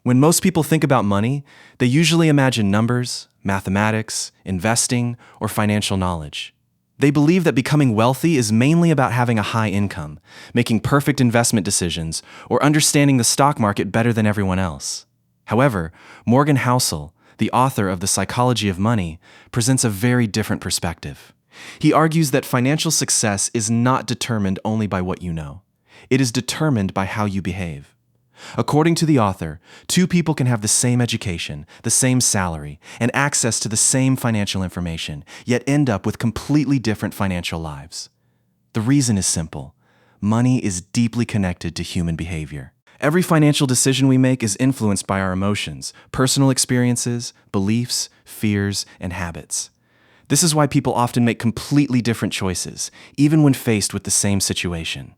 When most people think about money, they usually imagine numbers, mathematics, investing, or financial knowledge. They believe that becoming wealthy is mainly about having a high income, making perfect investment decisions, or understanding the stock market better than everyone else. However, Morgan Housel, the author of The Psychology of Money, presents a very different perspective. He argues that financial success is not determined only by what you know. It is determined by how you behave. According to the author, two people can have the same education, the same salary, and access to the same financial information, yet end up with completely different financial lives. The reason is simple. Money is deeply connected to human behavior. Every financial decision we make is influenced by our emotions, personal experiences, beliefs, fears, and habits. This is why people often make completely different choices, even when faced with the same situation.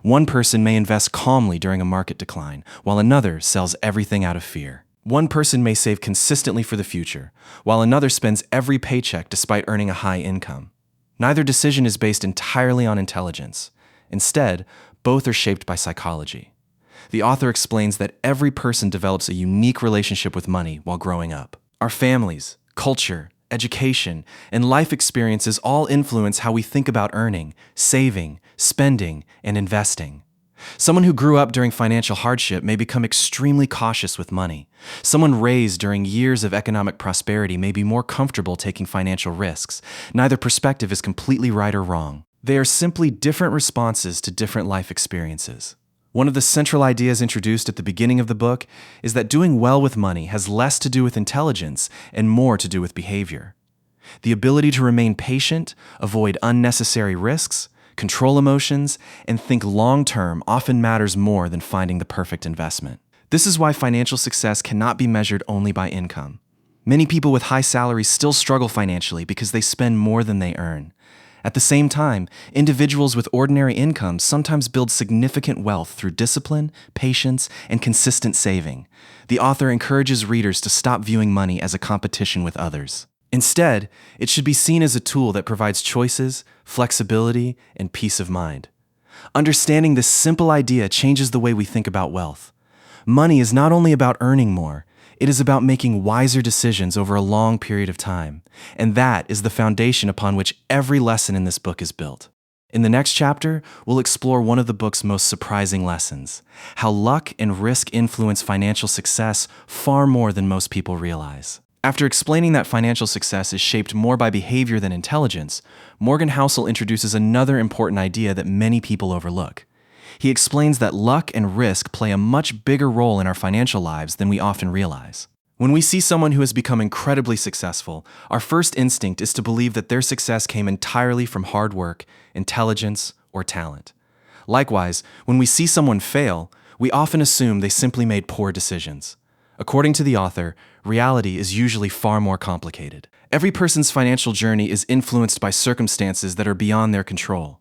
One person may invest calmly during a market decline, while another sells everything out of fear. One person may save consistently for the future, while another spends every paycheck despite earning a high income. Neither decision is based entirely on intelligence. Instead, both are shaped by psychology. The author explains that every person develops a unique relationship with money while growing up. Our families, culture, education, and life experiences all influence how we think about earning, saving, spending, and investing. Someone who grew up during financial hardship may become extremely cautious with money. Someone raised during years of economic prosperity may be more comfortable taking financial risks. Neither perspective is completely right or wrong. They are simply different responses to different life experiences. One of the central ideas introduced at the beginning of the book is that doing well with money has less to do with intelligence and more to do with behavior. The ability to remain patient, avoid unnecessary risks, control emotions, and think long-term often matters more than finding the perfect investment. This is why financial success cannot be measured only by income. Many people with high salaries still struggle financially because they spend more than they earn. At the same time, individuals with ordinary incomes sometimes build significant wealth through discipline, patience, and consistent saving. The author encourages readers to stop viewing money as a competition with others. Instead, it should be seen as a tool that provides choices, flexibility, and peace of mind. Understanding this simple idea changes the way we think about wealth. Money is not only about earning more, it is about making wiser decisions over a long period of time, and that is the foundation upon which every lesson in this book is built. In the next chapter, we'll explore one of the book's most surprising lessons, how luck and risk influence financial success far more than most people realize. After explaining that financial success is shaped more by behavior than intelligence, Morgan Housel introduces another important idea that many people overlook. He explains that luck and risk play a much bigger role in our financial lives than we often realize. When we see someone who has become incredibly successful, our first instinct is to believe that their success came entirely from hard work, intelligence, or talent. Likewise, when we see someone fail, we often assume they simply made poor decisions. According to the author, reality is usually far more complicated. Every person's financial journey is influenced by circumstances that are beyond their control.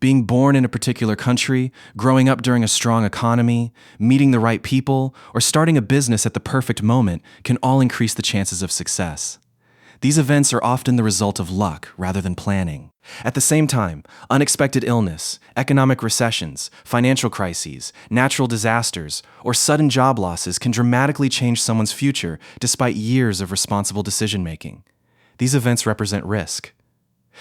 Being born in a particular country, growing up during a strong economy, meeting the right people, or starting a business at the perfect moment can all increase the chances of success. These events are often the result of luck rather than planning. At the same time, unexpected illness, economic recessions, financial crises, natural disasters, or sudden job losses can dramatically change someone's future despite years of responsible decision-making. These events represent risk.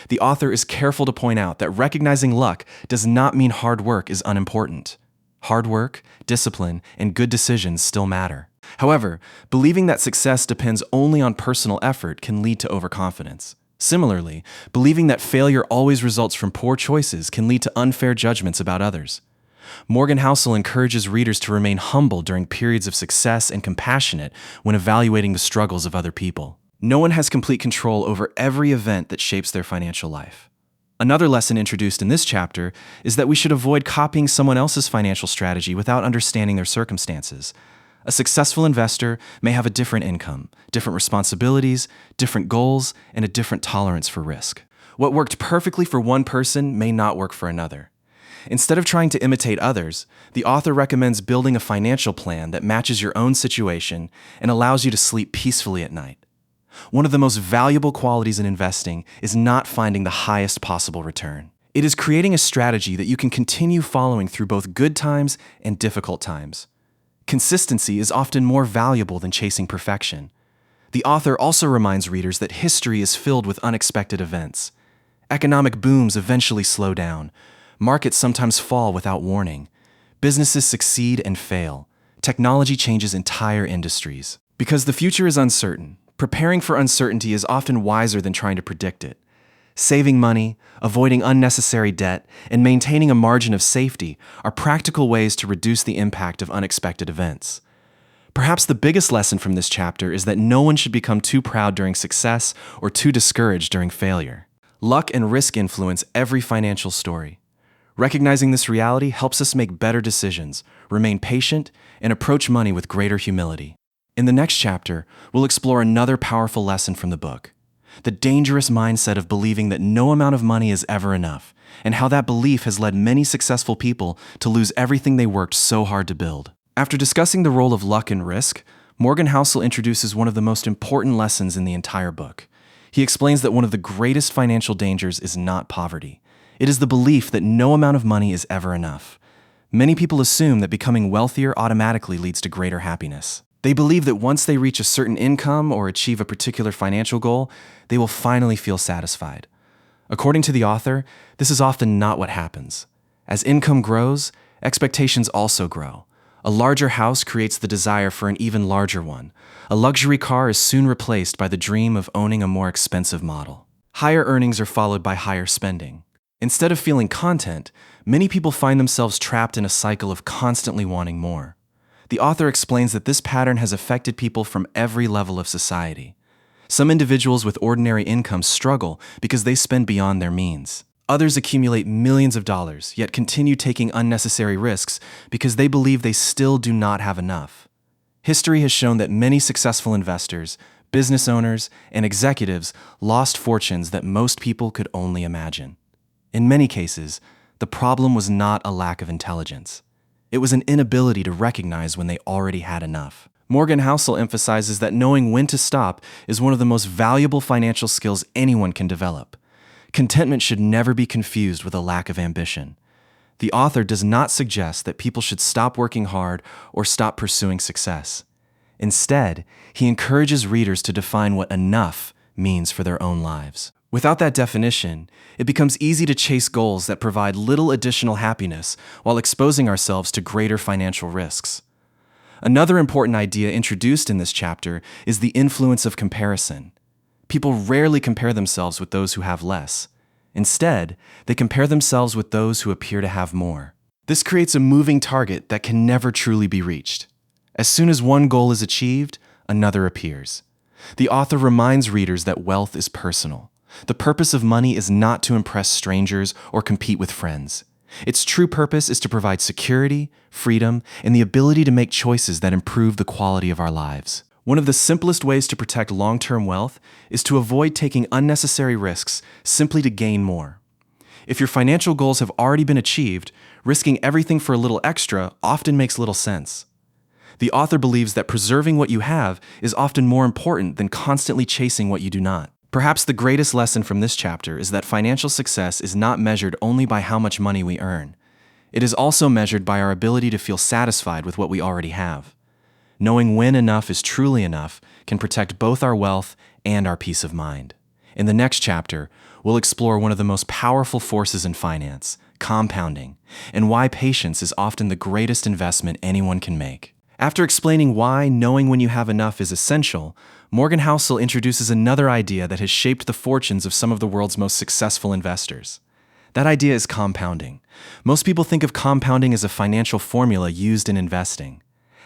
The author is careful to point out that recognizing luck does not mean hard work is unimportant. Hard work, discipline, and good decisions still matter. However, believing that success depends only on personal effort can lead to overconfidence. Similarly, believing that failure always results from poor choices can lead to unfair judgments about others. Morgan Housel encourages readers to remain humble during periods of success and compassionate when evaluating the struggles of other people. No one has complete control over every event that shapes their financial life. Another lesson introduced in this chapter is that we should avoid copying someone else's financial strategy without understanding their circumstances. A successful investor may have a different income, different responsibilities, different goals, and a different tolerance for risk. What worked perfectly for one person may not work for another. Instead of trying to imitate others, the author recommends building a financial plan that matches your own situation and allows you to sleep peacefully at night. One of the most valuable qualities in investing is not finding the highest possible return. It is creating a strategy that you can continue following through both good times and difficult times. Consistency is often more valuable than chasing perfection. The author also reminds readers that history is filled with unexpected events. Economic booms eventually slow down. Markets sometimes fall without warning. Businesses succeed and fail. Technology changes entire industries. Because the future is uncertain, preparing for uncertainty is often wiser than trying to predict it. Saving money, avoiding unnecessary debt, and maintaining a margin of safety are practical ways to reduce the impact of unexpected events. Perhaps the biggest lesson from this chapter is that no one should become too proud during success or too discouraged during failure. Luck and risk influence every financial story. Recognizing this reality helps us make better decisions, remain patient, and approach money with greater humility. In the next chapter, we'll explore another powerful lesson from the book: the dangerous mindset of believing that no amount of money is ever enough, and how that belief has led many successful people to lose everything they worked so hard to build. After discussing the role of luck and risk, Morgan Housel introduces one of the most important lessons in the entire book. He explains that one of the greatest financial dangers is not poverty. It is the belief that no amount of money is ever enough. Many people assume that becoming wealthier automatically leads to greater happiness. They believe that once they reach a certain income or achieve a particular financial goal, they will finally feel satisfied. According to the author, this is often not what happens. As income grows, expectations also grow. A larger house creates the desire for an even larger one. A luxury car is soon replaced by the dream of owning a more expensive model. Higher earnings are followed by higher spending. Instead of feeling content, many people find themselves trapped in a cycle of constantly wanting more. The author explains that this pattern has affected people from every level of society. Some individuals with ordinary incomes struggle because they spend beyond their means. Others accumulate millions of dollars, yet continue taking unnecessary risks because they believe they still do not have enough. History has shown that many successful investors, business owners, and executives lost fortunes that most people could only imagine. In many cases, the problem was not a lack of intelligence. It was an inability to recognize when they already had enough. Morgan Housel emphasizes that knowing when to stop is one of the most valuable financial skills anyone can develop. Contentment should never be confused with a lack of ambition. The author does not suggest that people should stop working hard or stop pursuing success. Instead, he encourages readers to define what enough means for their own lives. Without that definition, it becomes easy to chase goals that provide little additional happiness while exposing ourselves to greater financial risks. Another important idea introduced in this chapter is the influence of comparison. People rarely compare themselves with those who have less. Instead, they compare themselves with those who appear to have more. This creates a moving target that can never truly be reached. As soon as one goal is achieved, another appears. The author reminds readers that wealth is personal. The purpose of money is not to impress strangers or compete with friends. Its true purpose is to provide security, freedom, and the ability to make choices that improve the quality of our lives. One of the simplest ways to protect long-term wealth is to avoid taking unnecessary risks simply to gain more. If your financial goals have already been achieved, risking everything for a little extra often makes little sense. The author believes that preserving what you have is often more important than constantly chasing what you do not. Perhaps the greatest lesson from this chapter is that financial success is not measured only by how much money we earn. It is also measured by our ability to feel satisfied with what we already have. Knowing when enough is truly enough can protect both our wealth and our peace of mind. In the next chapter, we'll explore one of the most powerful forces in finance, compounding, and why patience is often the greatest investment anyone can make. After explaining why knowing when you have enough is essential, Morgan Housel introduces another idea that has shaped the fortunes of some of the world's most successful investors. That idea is compounding. Most people think of compounding as a financial formula used in investing.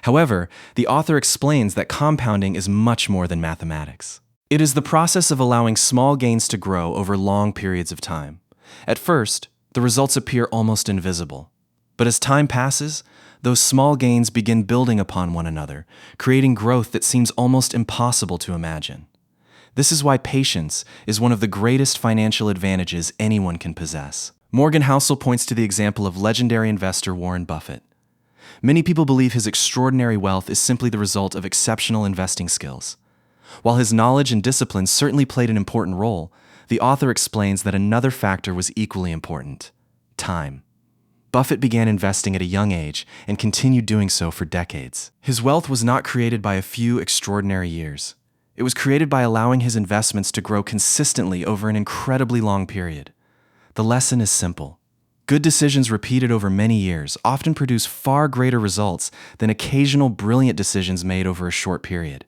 However, the author explains that compounding is much more than mathematics. It is the process of allowing small gains to grow over long periods of time. At first, the results appear almost invisible. But as time passes, those small gains begin building upon one another, creating growth that seems almost impossible to imagine. This is why patience is one of the greatest financial advantages anyone can possess. Morgan Housel points to the example of legendary investor Warren Buffett. Many people believe his extraordinary wealth is simply the result of exceptional investing skills. While his knowledge and discipline certainly played an important role, the author explains that another factor was equally important: time. Buffett began investing at a young age and continued doing so for decades. His wealth was not created by a few extraordinary years. It was created by allowing his investments to grow consistently over an incredibly long period. The lesson is simple. Good decisions repeated over many years often produce far greater results than occasional brilliant decisions made over a short period.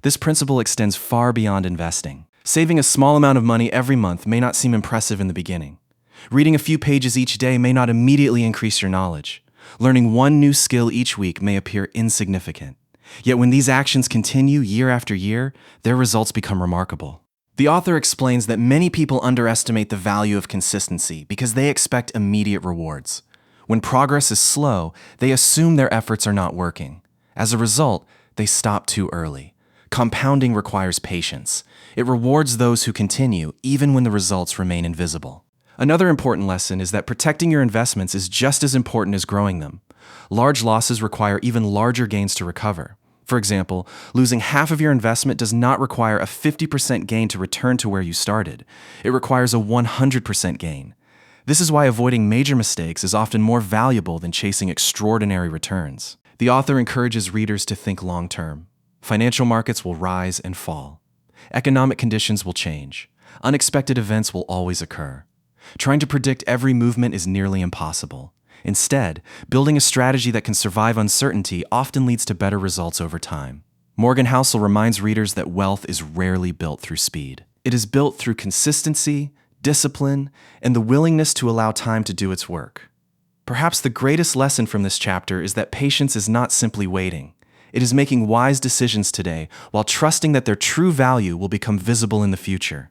This principle extends far beyond investing. Saving a small amount of money every month may not seem impressive in the beginning. Reading a few pages each day may not immediately increase your knowledge. Learning one new skill each week may appear insignificant. Yet when these actions continue year after year, their results become remarkable. The author explains that many people underestimate the value of consistency because they expect immediate rewards. When progress is slow, they assume their efforts are not working. As a result, they stop too early. Compounding requires patience. It rewards those who continue even when the results remain invisible. Another important lesson is that protecting your investments is just as important as growing them. Large losses require even larger gains to recover. For example, losing half of your investment does not require a 50% gain to return to where you started. It requires a 100% gain. This is why avoiding major mistakes is often more valuable than chasing extraordinary returns. The author encourages readers to think long-term. Financial markets will rise and fall. Economic conditions will change. Unexpected events will always occur. Trying to predict every movement is nearly impossible. Instead, building a strategy that can survive uncertainty often leads to better results over time. Morgan Housel reminds readers that wealth is rarely built through speed. It is built through consistency, discipline, and the willingness to allow time to do its work. Perhaps the greatest lesson from this chapter is that patience is not simply waiting. It is making wise decisions today while trusting that their true value will become visible in the future.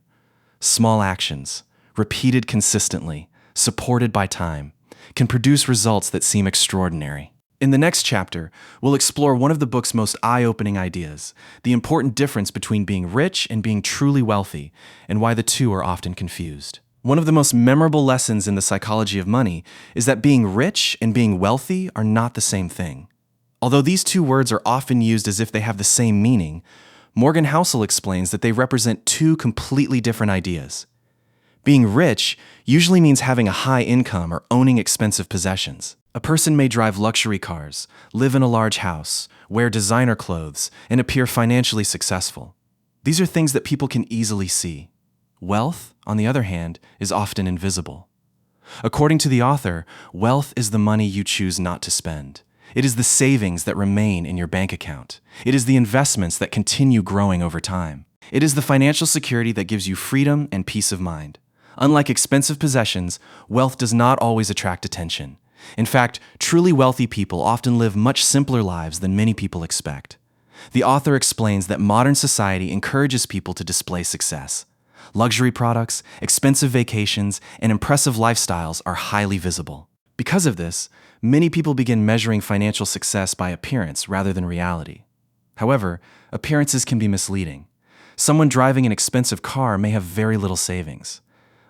Small actions, repeated consistently, supported by time, can produce results that seem extraordinary. In the next chapter, we'll explore one of the book's most eye-opening ideas, the important difference between being rich and being truly wealthy, and why the two are often confused. One of the most memorable lessons in the psychology of money is that being rich and being wealthy are not the same thing. Although these two words are often used as if they have the same meaning, Morgan Housel explains that they represent two completely different ideas. Being rich usually means having a high income or owning expensive possessions. A person may drive luxury cars, live in a large house, wear designer clothes, and appear financially successful. These are things that people can easily see. Wealth, on the other hand, is often invisible. According to the author, wealth is the money you choose not to spend. It is the savings that remain in your bank account. It is the investments that continue growing over time. It is the financial security that gives you freedom and peace of mind. Unlike expensive possessions, wealth does not always attract attention. In fact, truly wealthy people often live much simpler lives than many people expect. The author explains that modern society encourages people to display success. Luxury products, expensive vacations, and impressive lifestyles are highly visible. Because of this, many people begin measuring financial success by appearance rather than reality. However, appearances can be misleading. Someone driving an expensive car may have very little savings.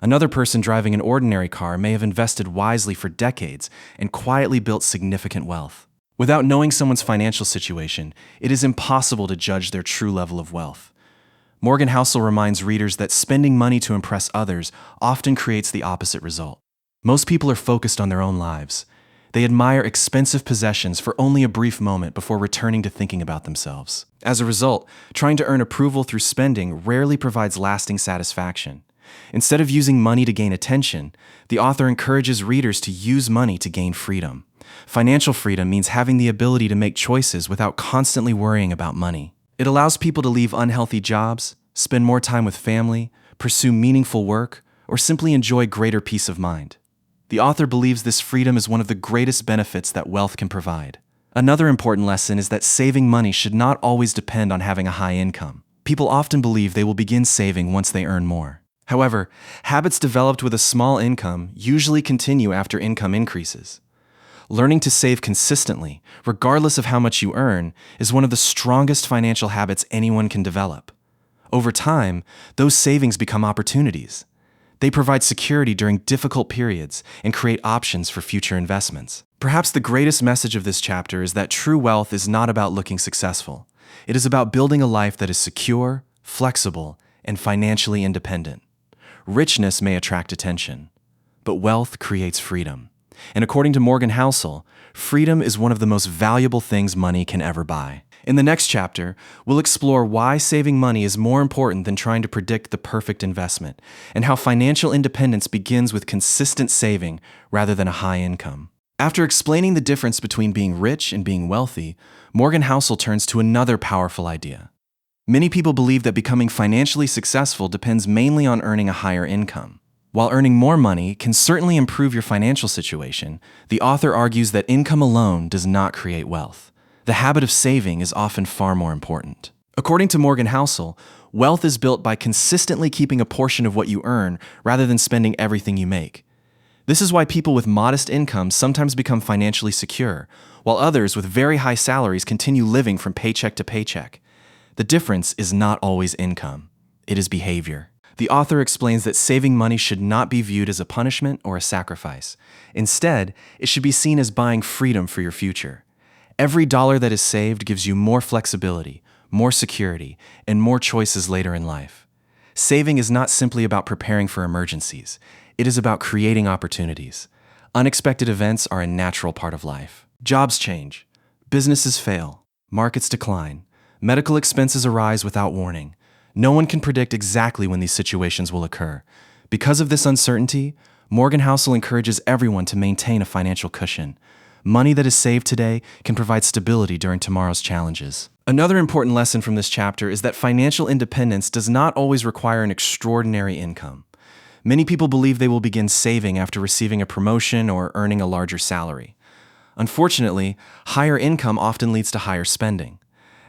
Another person driving an ordinary car may have invested wisely for decades and quietly built significant wealth. Without knowing someone's financial situation, it is impossible to judge their true level of wealth. Morgan Housel reminds readers that spending money to impress others often creates the opposite result. Most people are focused on their own lives. They admire expensive possessions for only a brief moment before returning to thinking about themselves. As a result, trying to earn approval through spending rarely provides lasting satisfaction. Instead of using money to gain attention, the author encourages readers to use money to gain freedom. Financial freedom means having the ability to make choices without constantly worrying about money. It allows people to leave unhealthy jobs, spend more time with family, pursue meaningful work, or simply enjoy greater peace of mind. The author believes this freedom is one of the greatest benefits that wealth can provide. Another important lesson is that saving money should not always depend on having a high income. People often believe they will begin saving once they earn more. However, habits developed with a small income usually continue after income increases. Learning to save consistently, regardless of how much you earn, is one of the strongest financial habits anyone can develop. Over time, those savings become opportunities. They provide security during difficult periods and create options for future investments. Perhaps the greatest message of this chapter is that true wealth is not about looking successful. It is about building a life that is secure, flexible, and financially independent. Richness may attract attention, but wealth creates freedom. And according to Morgan Housel, freedom is one of the most valuable things money can ever buy. In the next chapter, we'll explore why saving money is more important than trying to predict the perfect investment, and how financial independence begins with consistent saving rather than a high income. After explaining the difference between being rich and being wealthy, Morgan Housel turns to another powerful idea. Many people believe that becoming financially successful depends mainly on earning a higher income. While earning more money can certainly improve your financial situation, the author argues that income alone does not create wealth. The habit of saving is often far more important. According to Morgan Housel, wealth is built by consistently keeping a portion of what you earn rather than spending everything you make. This is why people with modest incomes sometimes become financially secure, while others with very high salaries continue living from paycheck to paycheck. The difference is not always income. It is behavior. The author explains that saving money should not be viewed as a punishment or a sacrifice. Instead, it should be seen as buying freedom for your future. Every dollar that is saved gives you more flexibility, more security, and more choices later in life. Saving is not simply about preparing for emergencies. It is about creating opportunities. Unexpected events are a natural part of life. Jobs change. Businesses fail. Markets decline. Medical expenses arise without warning. No one can predict exactly when these situations will occur. Because of this uncertainty, Morgan Housel encourages everyone to maintain a financial cushion. Money that is saved today can provide stability during tomorrow's challenges. Another important lesson from this chapter is that financial independence does not always require an extraordinary income. Many people believe they will begin saving after receiving a promotion or earning a larger salary. Unfortunately, higher income often leads to higher spending.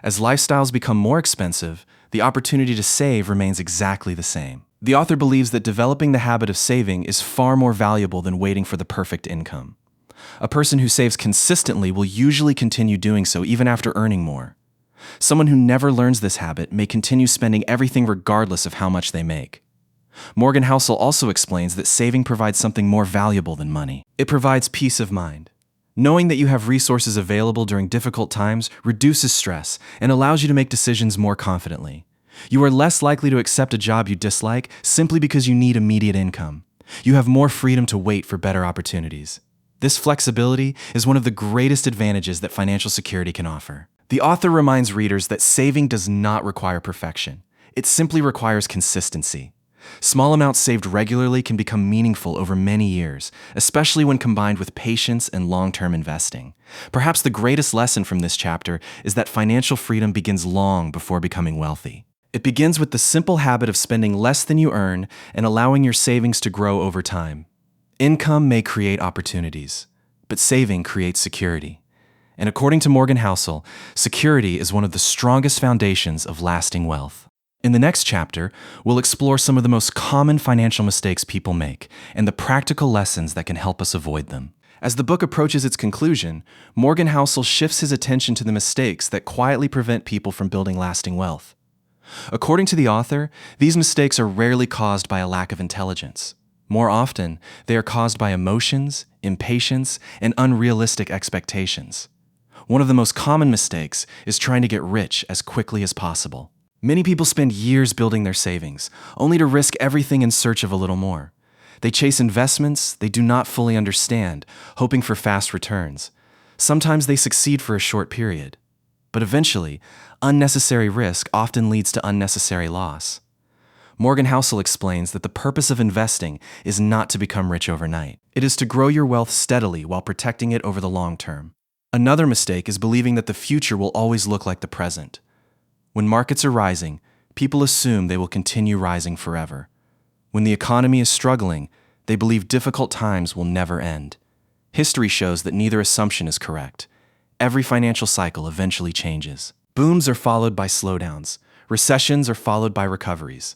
As lifestyles become more expensive, the opportunity to save remains exactly the same. The author believes that developing the habit of saving is far more valuable than waiting for the perfect income. A person who saves consistently will usually continue doing so even after earning more. Someone who never learns this habit may continue spending everything regardless of how much they make. Morgan Housel also explains that saving provides something more valuable than money. It provides peace of mind. Knowing that you have resources available during difficult times reduces stress and allows you to make decisions more confidently. You are less likely to accept a job you dislike simply because you need immediate income. You have more freedom to wait for better opportunities. This flexibility is one of the greatest advantages that financial security can offer. The author reminds readers that saving does not require perfection. It simply requires consistency. Small amounts saved regularly can become meaningful over many years, especially when combined with patience and long-term investing. Perhaps the greatest lesson from this chapter is that financial freedom begins long before becoming wealthy. It begins with the simple habit of spending less than you earn and allowing your savings to grow over time. Income may create opportunities, but saving creates security. And according to Morgan Housel, security is one of the strongest foundations of lasting wealth. In the next chapter, we'll explore some of the most common financial mistakes people make and the practical lessons that can help us avoid them. As the book approaches its conclusion, Morgan Housel shifts his attention to the mistakes that quietly prevent people from building lasting wealth. According to the author, these mistakes are rarely caused by a lack of intelligence. More often, they are caused by emotions, impatience, and unrealistic expectations. One of the most common mistakes is trying to get rich as quickly as possible. Many people spend years building their savings, only to risk everything in search of a little more. They chase investments they do not fully understand, hoping for fast returns. Sometimes they succeed for a short period. But eventually, unnecessary risk often leads to unnecessary loss. Morgan Housel explains that the purpose of investing is not to become rich overnight. It is to grow your wealth steadily while protecting it over the long term. Another mistake is believing that the future will always look like the present. When markets are rising, people assume they will continue rising forever. When the economy is struggling, they believe difficult times will never end. History shows that neither assumption is correct. Every financial cycle eventually changes. Booms are followed by slowdowns. Recessions are followed by recoveries.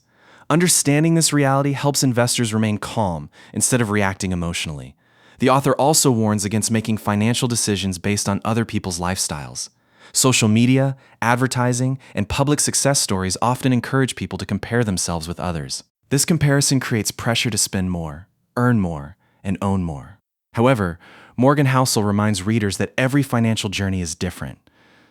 Understanding this reality helps investors remain calm instead of reacting emotionally. The author also warns against making financial decisions based on other people's lifestyles. Social media, advertising, and public success stories often encourage people to compare themselves with others. This comparison creates pressure to spend more, earn more, and own more. However, Morgan Housel reminds readers that every financial journey is different.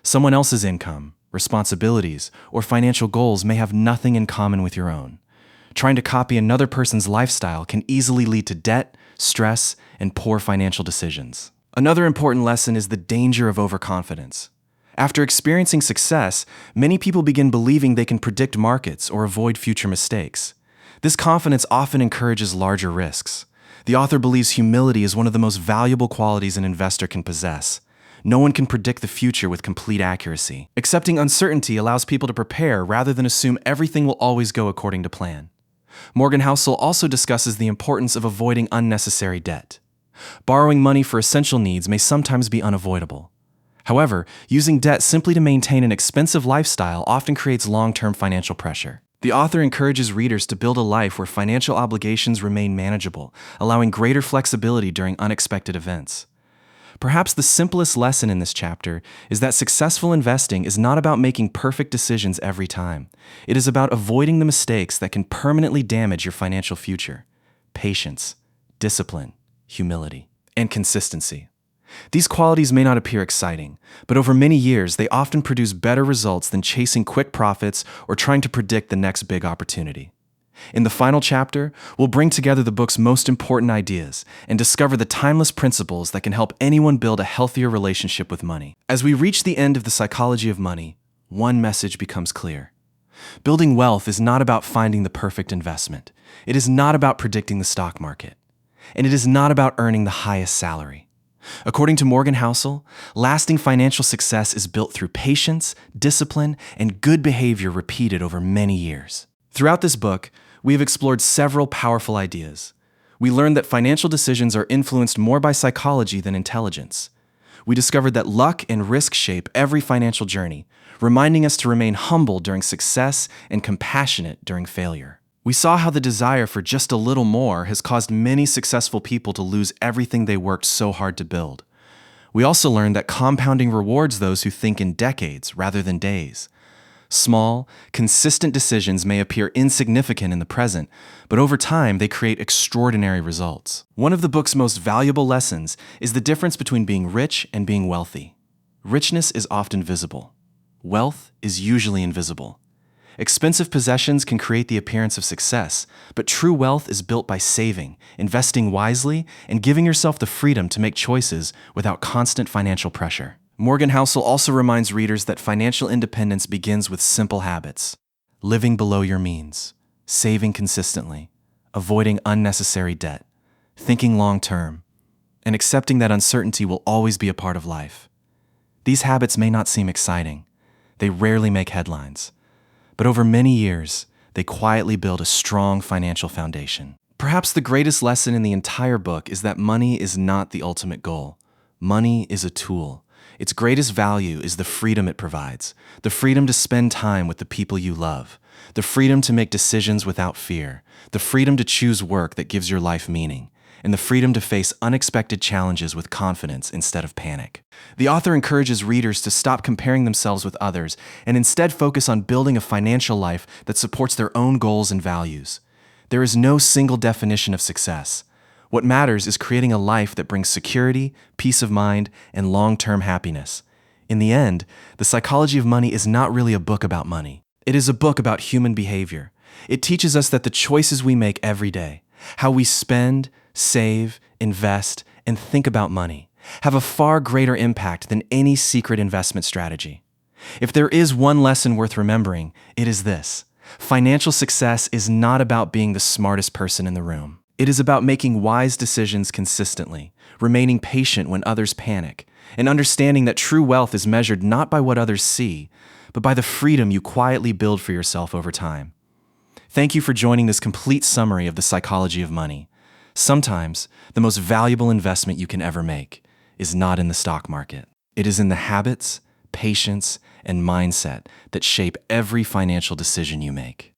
Someone else's income, responsibilities, or financial goals may have nothing in common with your own. Trying to copy another person's lifestyle can easily lead to debt, stress, and poor financial decisions. Another important lesson is the danger of overconfidence. After experiencing success, many people begin believing they can predict markets or avoid future mistakes. This confidence often encourages larger risks. The author believes humility is one of the most valuable qualities an investor can possess. No one can predict the future with complete accuracy. Accepting uncertainty allows people to prepare rather than assume everything will always go according to plan. Morgan Housel also discusses the importance of avoiding unnecessary debt. Borrowing money for essential needs may sometimes be unavoidable. However, using debt simply to maintain an expensive lifestyle often creates long-term financial pressure. The author encourages readers to build a life where financial obligations remain manageable, allowing greater flexibility during unexpected events. Perhaps the simplest lesson in this chapter is that successful investing is not about making perfect decisions every time. It is about avoiding the mistakes that can permanently damage your financial future. Patience, discipline, humility, and consistency. These qualities may not appear exciting, but over many years they often produce better results than chasing quick profits or trying to predict the next big opportunity. In the final chapter, we'll bring together the book's most important ideas and discover the timeless principles that can help anyone build a healthier relationship with money. As we reach the end of The Psychology of Money, one message becomes clear. Building wealth is not about finding the perfect investment. It is not about predicting the stock market. And it is not about earning the highest salary. According to Morgan Housel, lasting financial success is built through patience, discipline, and good behavior repeated over many years. Throughout this book, we have explored several powerful ideas. We learned that financial decisions are influenced more by psychology than intelligence. We discovered that luck and risk shape every financial journey, reminding us to remain humble during success and compassionate during failure. We saw how the desire for just a little more has caused many successful people to lose everything they worked so hard to build. We also learned that compounding rewards those who think in decades rather than days. Small, consistent decisions may appear insignificant in the present, but over time they create extraordinary results. One of the book's most valuable lessons is the difference between being rich and being wealthy. Richness is often visible. Wealth is usually invisible. Expensive possessions can create the appearance of success, but true wealth is built by saving, investing wisely, and giving yourself the freedom to make choices without constant financial pressure. Morgan Housel also reminds readers that financial independence begins with simple habits: living below your means, saving consistently, avoiding unnecessary debt, thinking long-term, and accepting that uncertainty will always be a part of life. These habits may not seem exciting. They rarely make headlines. But over many years, they quietly build a strong financial foundation. Perhaps the greatest lesson in the entire book is that money is not the ultimate goal. Money is a tool. Its greatest value is the freedom it provides, the freedom to spend time with the people you love, the freedom to make decisions without fear, the freedom to choose work that gives your life meaning, and the freedom to face unexpected challenges with confidence instead of panic. The author encourages readers to stop comparing themselves with others and instead focus on building a financial life that supports their own goals and values. There is no single definition of success. What matters is creating a life that brings security, peace of mind, and long-term happiness. In the end, The Psychology of Money is not really a book about money. It is a book about human behavior. It teaches us that the choices we make every day, how we spend, save, invest, and think about money, have a far greater impact than any secret investment strategy. If there is one lesson worth remembering, it is this: financial success is not about being the smartest person in the room. It is about making wise decisions consistently, remaining patient when others panic, and understanding that true wealth is measured not by what others see, but by the freedom you quietly build for yourself over time. Thank you for joining this complete summary of The Psychology of Money. Sometimes, the most valuable investment you can ever make is not in the stock market. It is in the habits, patience, and mindset that shape every financial decision you make.